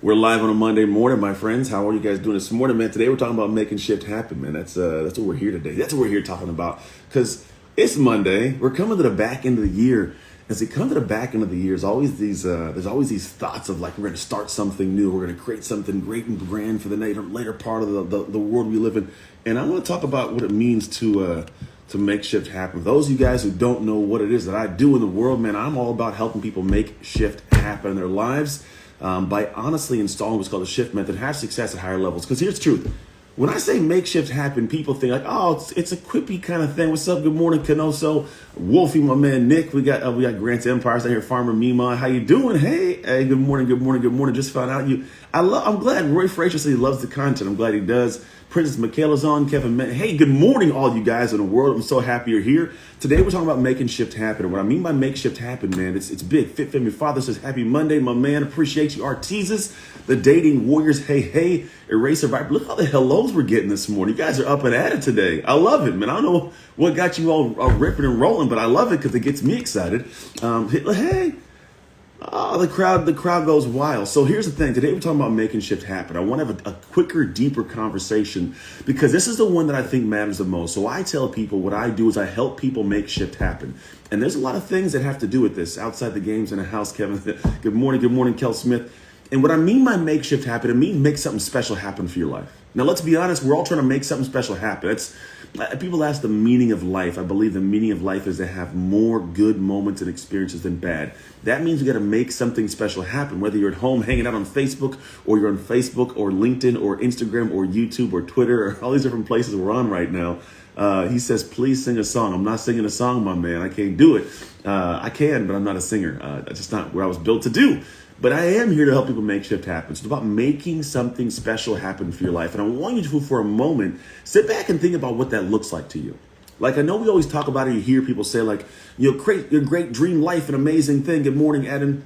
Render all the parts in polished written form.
We're live on a Monday morning, my friends. How are you guys doing this morning, man? Today we're talking about making shift happen, man. That's what we're here today. That's what we're here talking about because it's Monday. We're coming to the back end of the year. As we come to the back end of the year, there's always these thoughts of like we're going to start something new. We're going to create something great and grand for the later part of the world we live in. And I want to talk about what it means to make shift happen. For those of you guys who don't know what it is that I do in the world, man, I'm all about helping people make shift happen in their lives. By honestly installing what's called the shift method, have success at higher levels. Because here's the truth. When I say make shift happen, people think like, oh, it's a quippy kind of thing. What's up? Good morning, Canoso. Wolfie, my man, Nick. We got Grant's Empires out here. Farmer Mima. How you doing? Hey, good morning, good morning, good morning. Just found out you. I'm glad Roy Frazier said he loves the content. I'm glad he does. Princess Michaela's on. Kevin, hey, good morning, all you guys in the world. I'm so happy you're here. Today we're talking about making shift happen. And what I mean by make shift happen, man, it's big. Fit Family Father says happy Monday, my man. Appreciate you, Arteezus, the Dating Warriors. Hey, Eraser Vibe. Look how the hellos we're getting this morning. You guys are up and at it today. I love it, man. I don't know what got you all ripping and rolling, but I love it because it gets me excited. Hey. Oh, the crowd goes wild. So here's the thing. Today we're talking about making shift happen. I want to have a quicker, deeper conversation because this is the one that I think matters the most. So I tell people what I do is I help people make shift happen. And there's a lot of things that have to do with this outside the games in the house, Kevin. Good morning, Kel Smith. And what I mean by make shift happen, it means make something special happen for your life. Now, let's be honest. We're all trying to make something special happen. People ask the meaning of life. I believe the meaning of life is to have more good moments and experiences than bad. That means we got to make something special happen, whether you're at home hanging out on Facebook or you're on Facebook or LinkedIn or Instagram or YouTube or Twitter or all these different places we're on right now. He says, please sing a song. I'm not singing a song, my man. I can't do it. I can, but I'm not a singer. That's just not what I was built to do. But I am here to help people make shift happen. It's about making something special happen for your life. And I want you to, for a moment, sit back and think about what that looks like to you. Like, I know we always talk about it. You hear people say, like, create your great dream life, an amazing thing. Good morning, Adam.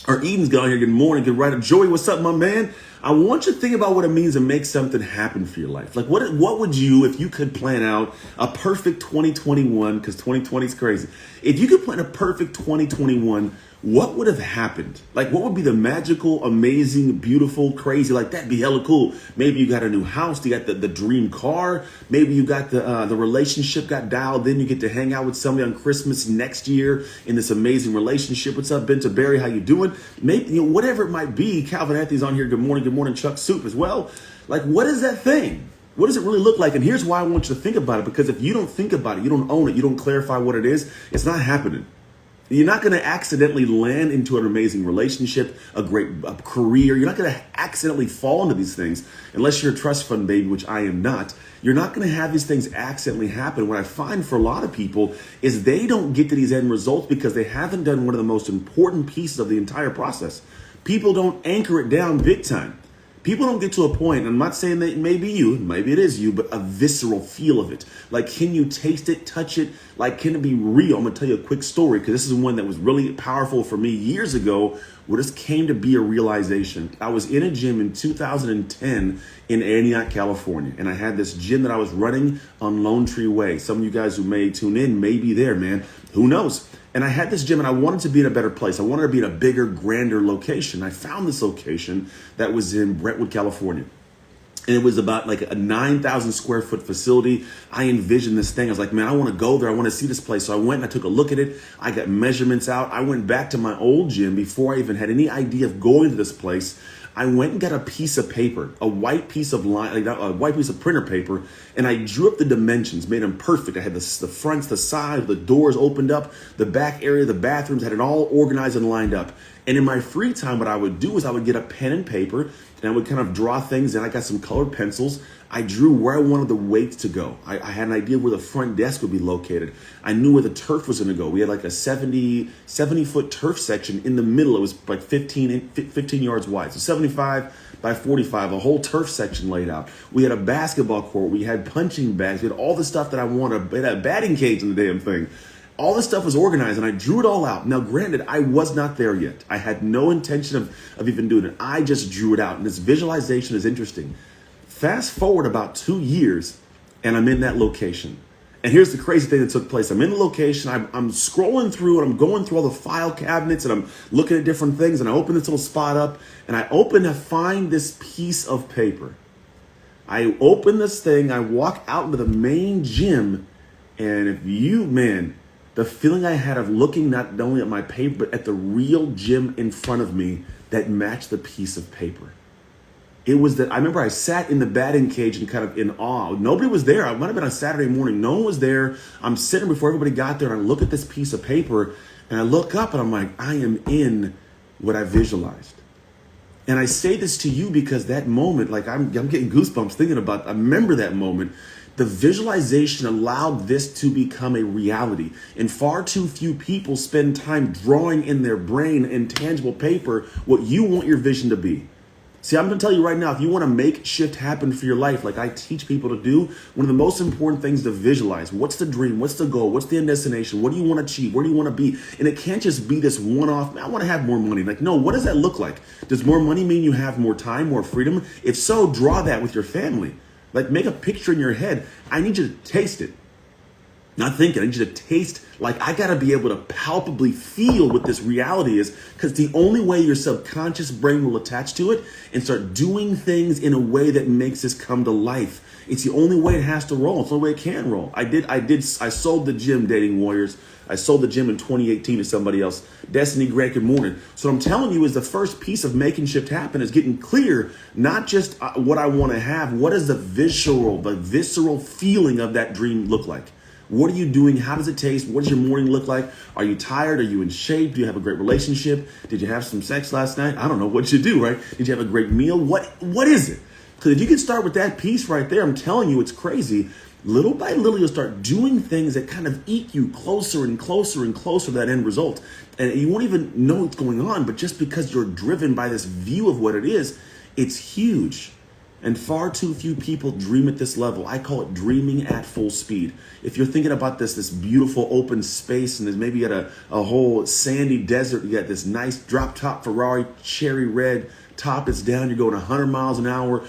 Or Eden's gone here. Good morning. Good right. Joey, what's up, my man? I want you to think about what it means to make something happen for your life. Like, what would you, if you could plan out a perfect 2021, because 2020 is crazy. If you could plan a perfect 2021, what would have happened? Like, what would be the magical, amazing, beautiful, crazy? Like, that'd be hella cool. Maybe you got a new house. You got the dream car. Maybe you got the relationship got dialed. Then you get to hang out with somebody on Christmas next year in this amazing relationship. What's up, Benta Berry? How you doing? Maybe, whatever it might be. Calvin Anthony's on here. Good morning, Chuck Soup as well. Like, what is that thing? What does it really look like? And here's why I want you to think about it. Because if you don't think about it, you don't own it, you don't clarify what it is, it's not happening. You're not going to accidentally land into an amazing relationship, a great career. You're not going to accidentally fall into these things unless you're a trust fund baby, which I am not. You're not going to have these things accidentally happen. What I find for a lot of people is they don't get to these end results because they haven't done one of the most important pieces of the entire process. People don't anchor it down big time. People don't get to a point, and I'm not saying that it may be you, maybe it is you, but a visceral feel of it. Like, can you taste it, touch it? Like, can it be real? I'm going to tell you a quick story because this is one that was really powerful for me years ago where this came to be a realization. I was in a gym in 2010 in Antioch, California, and I had this gym that I was running on Lone Tree Way. Some of you guys who may tune in may be there, man. Who knows? And I had this gym and I wanted to be in a better place. I wanted to be in a bigger, grander location. I found this location that was in Brentwood, California. And it was about like a 9,000 square foot facility. I envisioned this thing. I was like, man, I want to go there. I want to see this place. So I went and I took a look at it. I got measurements out. I went back to my old gym before I even had any idea of going to this place. I went and got a piece of paper, a white piece of printer paper, and I drew up the dimensions, made them perfect. I had the fronts, the sides, the doors opened up, the back area, the bathrooms, had it all organized and lined up. And in my free time, what I would do is I would get a pen and paper and I would kind of draw things. And I got some colored pencils. I drew where I wanted the weights to go. I had an idea where the front desk would be located. I knew where the turf was going to go. We had like a 70-foot turf section in the middle. It was like 15 yards wide. So 75 by 45, a whole turf section laid out. We had a basketball court. We had punching bags. We had all the stuff that I wanted. We had a batting cage in the damn thing. All this stuff was organized and I drew it all out. Now, granted, I was not there yet. I had no intention of even doing it. I just drew it out. And this visualization is interesting. Fast forward about 2 years and I'm in that location. And here's the crazy thing that took place. I'm in the location. I'm scrolling through and I'm going through all the file cabinets and I'm looking at different things. And I open this little spot up and I open to find this piece of paper. I open this thing. I walk out into the main gym. And the feeling I had of looking not only at my paper, but at the real gym in front of me that matched the piece of paper. It was that I remember I sat in the batting cage and kind of in awe. Nobody was there. I might have been on Saturday morning. No one was there. I'm sitting before everybody got there and I look at this piece of paper and I look up and I'm like, I am in what I visualized. And I say this to you because that moment, like I'm getting goosebumps thinking about, I remember that moment. The visualization allowed this to become a reality. And far too few people spend time drawing in their brain in tangible paper what you want your vision to be. See, I'm going to tell you right now, if you want to make shift happen for your life, like I teach people to do, one of the most important things to visualize. What's the dream? What's the goal? What's the end destination? What do you want to achieve? Where do you want to be? And it can't just be this one-off, I want to have more money. Like, no, what does that look like? Does more money mean you have more time, more freedom? If so, draw that with your family. Like, make a picture in your head. I need you to taste it. Not thinking, I need you to taste, like I got to be able to palpably feel what this reality is, because the only way your subconscious brain will attach to it and start doing things in a way that makes this come to life. It's the only way it has to roll. It's the only way it can roll. I sold the gym, Dating Warriors. I sold the gym in 2018 to somebody else. Destiny, Grant, good morning. So what I'm telling you is the first piece of making shift happen is getting clear, not just what I want to have. What does the visceral feeling of that dream look like? What are you doing? How does it taste? What does your morning look like? Are you tired? Are you in shape? Do you have a great relationship? Did you have some sex last night? I don't know what you do, right? Did you have a great meal? What is it? Because if you can start with that piece right there, I'm telling you, it's crazy. Little by little, you'll start doing things that kind of eke you closer and closer and closer to that end result. And you won't even know what's going on, but just because you're driven by this view of what it is, it's huge. And far too few people dream at this level. I call it dreaming at full speed. If you're thinking about this beautiful open space, and there's maybe at a whole sandy desert, you got this nice drop top Ferrari, cherry red top is down, you're going 100 miles an hour.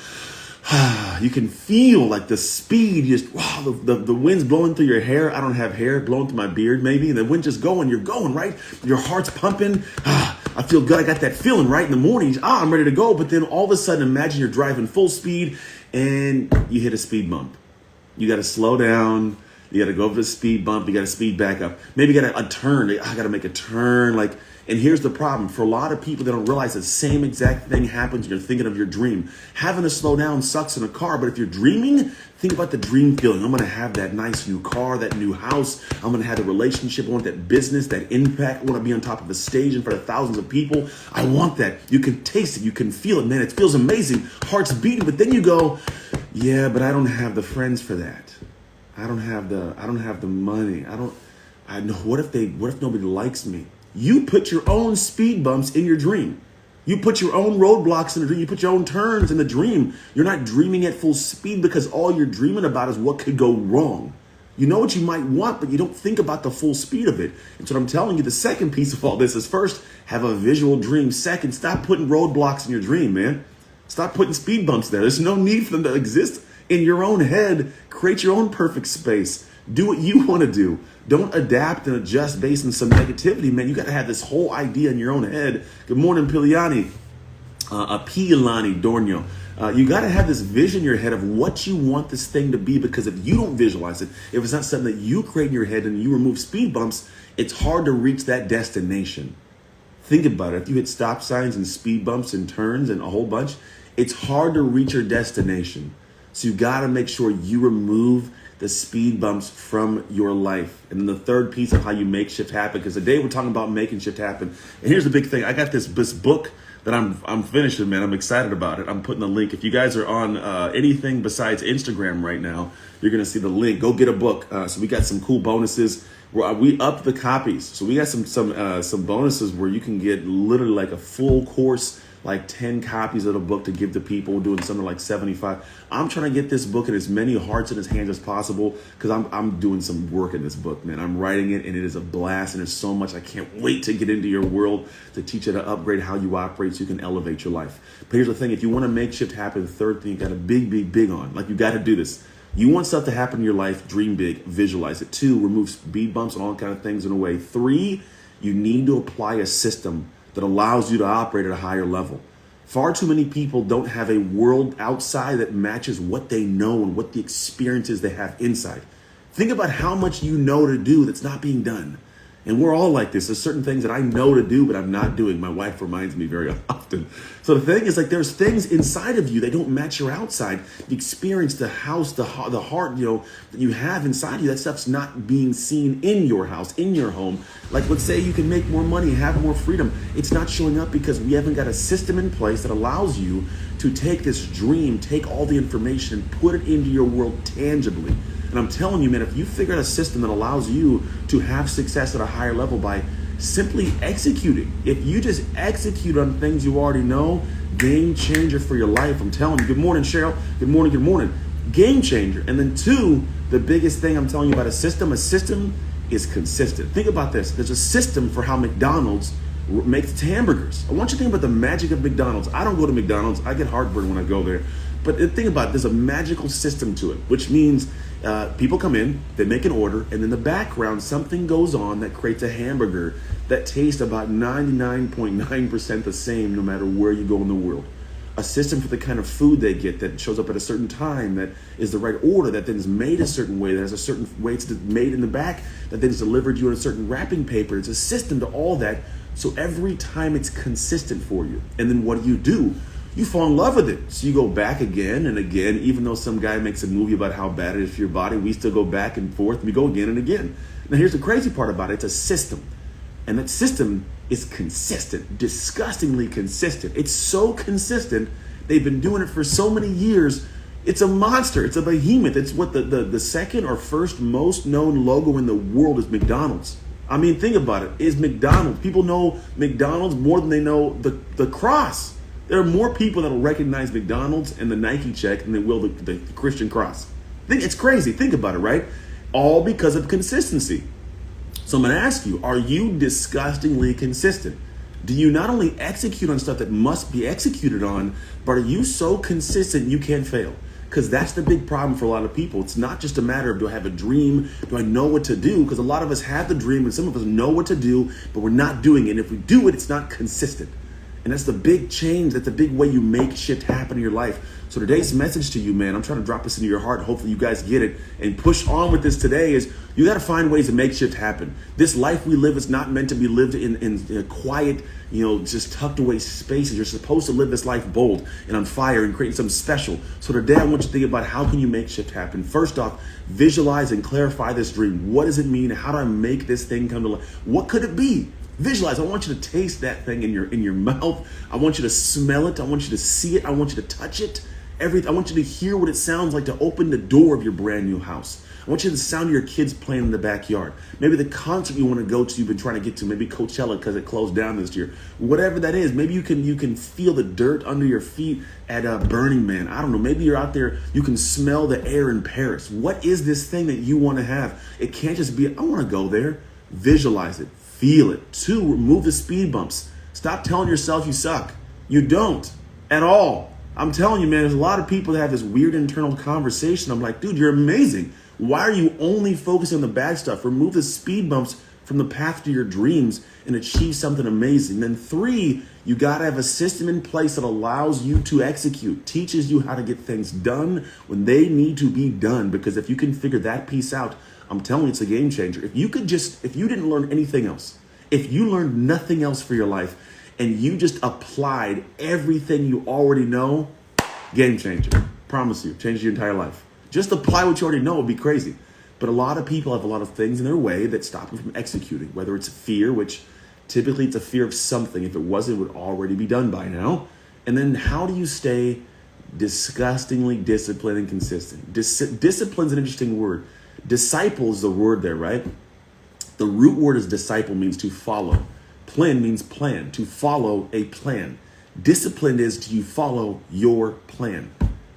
You can feel like the speed, the wind's blowing through your hair. I don't have hair, blowing through my beard maybe, and the wind just going, you're going, right? Your heart's pumping. I feel good. I got that feeling right in the morning. I'm ready to go. But then all of a sudden, imagine you're driving full speed and you hit a speed bump. You got to slow down. You got to go over the speed bump. You got to speed back up. Maybe you got a turn. I got to make a turn. And here's the problem. For a lot of people, they don't realize the same exact thing happens when you're thinking of your dream. Having to slow down sucks in a car, but if you're dreaming, think about the dream feeling. I'm going to have that nice new car, that new house. I'm going to have a relationship. I want that business, that impact. I want to be on top of a stage in front of thousands of people. I want that. You can taste it. You can feel it, man. It feels amazing. Heart's beating, but then you go, yeah, but I don't have the friends for that. I don't have the money. I know. What if nobody likes me? You put your own speed bumps in your dream. You put your own roadblocks in the dream. You put your own turns in the dream. You're not dreaming at full speed because all you're dreaming about is what could go wrong. You know what you might want, but you don't think about the full speed of it. And so what I'm telling you, the second piece of all this is, first, have a visual dream. Second, stop putting roadblocks in your dream, man. Stop putting speed bumps there. There's no need for them to exist in your own head. Create your own perfect space. Do what you want to do. Don't adapt and adjust based on some negativity, man. You got to have this whole idea in your own head. Good morning, Piliani. Pilani Dornio. You got to have this vision in your head of what you want this thing to be, because if you don't visualize it, if it's not something that you create in your head and you remove speed bumps, it's hard to reach that destination. Think about it. If you hit stop signs and speed bumps and turns and a whole bunch, it's hard to reach your destination. So you got to make sure you remove the speed bumps from your life. And then the third piece of how you make shift happen, because today we're talking about making shift happen. And here's the big thing. I got this book that I'm finishing, man. I'm excited about it. I'm putting the link. If you guys are on anything besides Instagram right now, you're going to see the link. Go get a book. So we got some cool bonuses. We upped the copies. So we got some bonuses where you can get literally like a full course, like 10 copies of the book to give to people. We're doing something like 75. I'm trying to get this book in as many hearts in his hands as possible, because I'm doing some work in this book, man. I'm writing it, and it is a blast, and there's so much. I can't wait to get into your world, to teach you to upgrade how you operate so you can elevate your life. But here's the thing. If you want to make shift happen, the third thing you got to big on, like you got to do this. You want stuff to happen in your life, dream big, visualize it. 2, remove speed bumps and all kind of things in a way. 3, you need to apply a system that allows you to operate at a higher level. Far too many people don't have a world outside that matches what they know and what the experiences they have inside. Think about how much you know to do that's not being done. And we're all like this. There's certain things that I know to do, but I'm not doing. My wife reminds me very often. So the thing is, like, there's things inside of you that don't match your outside. The experience, the house, the heart, that you have inside you, that stuff's not being seen in your house, in your home. Like, let's say you can make more money, have more freedom. It's not showing up because we haven't got a system in place that allows you to take this dream, take all the information and put it into your world tangibly. And I'm telling you, man, if you figure out a system that allows you to have success at a higher level by simply executing, if you just execute on things you already know, game changer for your life. I'm telling you. Good morning, Cheryl. Good morning, good morning. Game changer. And then 2, the biggest thing I'm telling you about a system is consistent. Think about this. There's a system for how McDonald's makes its hamburgers. I want you to think about the magic of McDonald's. I don't go to McDonald's. I get heartburn when I go there. But think about it, there's a magical system to it, which means people come in, they make an order, and in the background, something goes on that creates a hamburger that tastes about 99.9% the same no matter where you go in the world. A system for the kind of food they get that shows up at a certain time, that is the right order, that then is made a certain way, that has a certain way it's made in the back, that then is delivered to you in a certain wrapping paper. It's a system to all that, so every time it's consistent for you. And then what do? You fall in love with it. So you go back again and again, even though some guy makes a movie about how bad it is for your body, we still go back and forth. We go again and again. Now here's the crazy part about it. It's a system. And that system is consistent, disgustingly consistent. It's so consistent. They've been doing it for so many years. It's a monster. It's a behemoth. It's what the second or first most known logo in the world is McDonald's. I mean, think about it. Is McDonald's. People know McDonald's more than they know the cross. There are more people that will recognize McDonald's and the Nike check than they will the Christian cross. It's crazy. Think about it, right? All because of consistency. So I'm going to ask you, are you disgustingly consistent? Do you not only execute on stuff that must be executed on, but are you so consistent you can't fail? Because that's the big problem for a lot of people. It's not just a matter of, do I have a dream? Do I know what to do? Because a lot of us have the dream and some of us know what to do, but we're not doing it. And if we do it, it's not consistent. And that's the big change. That's the big way you make shit happen in your life. So today's message to you, man, I'm trying to drop this into your heart. Hopefully you guys get it and push on with this today, is you got to find ways to make shit happen. This life we live is not meant to be lived in quiet, just tucked away spaces. You're supposed to live this life bold and on fire and create something special. So today I want you to think about, how can you make shit happen? First off, visualize and clarify this dream. What does it mean? How do I make this thing come to life? What could it be? Visualize. I want you to taste that thing in your mouth. I want you to smell it. I want you to see it. I want you to touch it. I want you to hear what it sounds like to open the door of your brand new house. I want you to sound of your kids playing in the backyard. Maybe the concert you want to go to, you've been trying to get to. Maybe Coachella because it closed down this year. Whatever that is. Maybe you can feel the dirt under your feet at Burning Man. I don't know. Maybe you're out there. You can smell the air in Paris. What is this thing that you want to have? It can't just be, I want to go there. Visualize it. Feel it. 2, remove the speed bumps. Stop telling yourself you suck. You don't at all. I'm telling you, man, there's a lot of people that have this weird internal conversation. I'm like, dude, you're amazing. Why are you only focusing on the bad stuff? Remove the speed bumps from the path to your dreams and achieve something amazing. Then 3, you got to have a system in place that allows you to execute, teaches you how to get things done when they need to be done. Because if you can figure that piece out, I'm telling you, it's a game changer. If you didn't learn anything else, if you learned nothing else for your life and you just applied everything you already know, game changer. Promise you, change your entire life. Just apply what you already know would be crazy. But a lot of people have a lot of things in their way that stop them from executing, whether it's fear, which typically it's a fear of something. If it wasn't, it would already be done by now. And then how do you stay disgustingly disciplined and consistent? Discipline's an interesting word. Disciple is the word there, right? The root word is disciple, means to follow. Plan means plan, to follow a plan. Discipline is, do you follow your plan?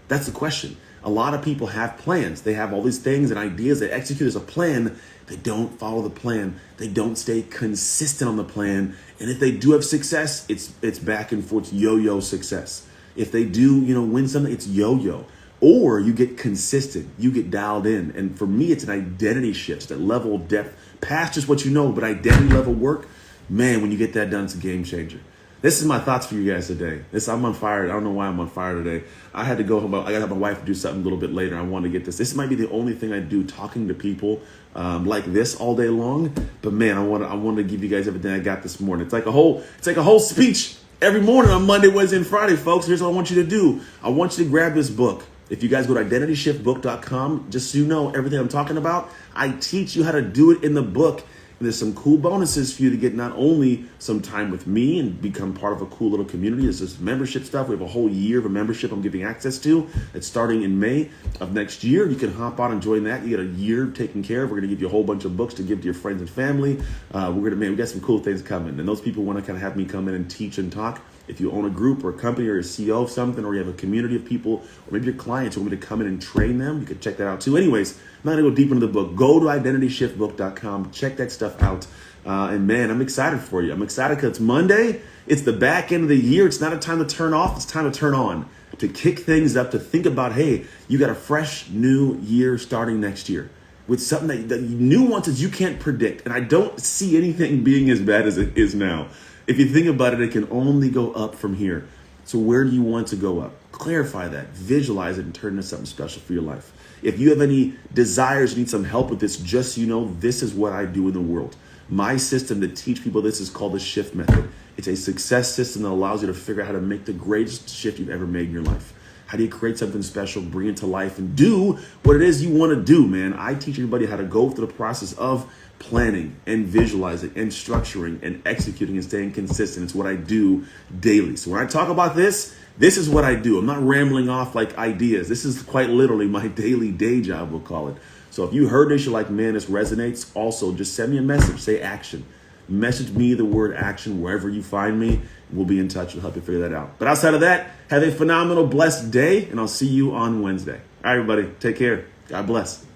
That's the question. A lot of people have plans. They have all these things and ideas. They execute as a plan. They don't follow the plan. They don't stay consistent on the plan. And if they do have success, it's back and forth, yo-yo success. If they do, win something, it's yo-yo. or you get consistent, you get dialed in. And for me, it's an identity shift, that level of depth past just what you know, but identity level work, man, when you get that done, it's a game changer. This is my thoughts for you guys today. I'm on fire. I don't know why I'm on fire today. I had to go home. I got to have my wife do something a little bit later. I want to get this. This might be the only thing I do, talking to people like this all day long. But man, I want to give you guys everything I got this morning. It's like a whole speech every morning on Monday, Wednesday, and Friday, folks. Here's what I want you to do. I want you to grab this book. If you guys go to identityshiftbook.com, just so you know everything I'm talking about, I teach you how to do it in the book. And there's some cool bonuses for you to get not only some time with me and become part of a cool little community. There's this membership stuff. We have a whole year of a membership I'm giving access to. It's starting in May of next year. You can hop on and join that. You get a year taken care of. We're going to give you a whole bunch of books to give to your friends and family. We got some cool things coming. And those people want to kind of have me come in and teach and talk. If you own a group or a company or a CEO of something, or you have a community of people, or maybe your clients want me to come in and train them, you can check that out too. Anyways, I'm not going to go deep into the book. Go to identityshiftbook.com. Check that stuff out. And man, I'm excited for you. I'm excited because it's Monday. It's the back end of the year. It's not a time to turn off. It's time to turn on, to kick things up, to think about, hey, you got a fresh new year starting next year with something that nuances you can't predict. And I don't see anything being as bad as it is now. If you think about it, it can only go up from here. So where do you want to go up? Clarify that, visualize it, and turn it into something special for your life. If you have any desires, you need some help with this, just so you know, this is what I do in the world. My system to teach people this is called the SHIFT method. It's a success system that allows you to figure out how to make the greatest shift you've ever made in your life. How do you create something special, bring it to life, and do what it is you want to do, man? I teach everybody how to go through the process of planning and visualizing and structuring and executing and staying consistent. It's what I do daily. So when I talk about this is what I do. I'm not rambling off like ideas. This is quite literally my daily day job, we'll call it. So if you heard this, you're like, man, this resonates. Also, just send me a message. Say action. Message me the word action wherever you find me. We'll be in touch. We'll help you figure that out. But outside of that, have a phenomenal, blessed day, and I'll see you on Wednesday. All right, everybody. Take care. God bless.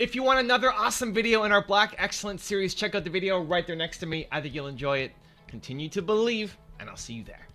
If you want another awesome video in our Black Excellence series, check out the video right there next to me. I think you'll enjoy it. Continue to believe, and I'll see you there.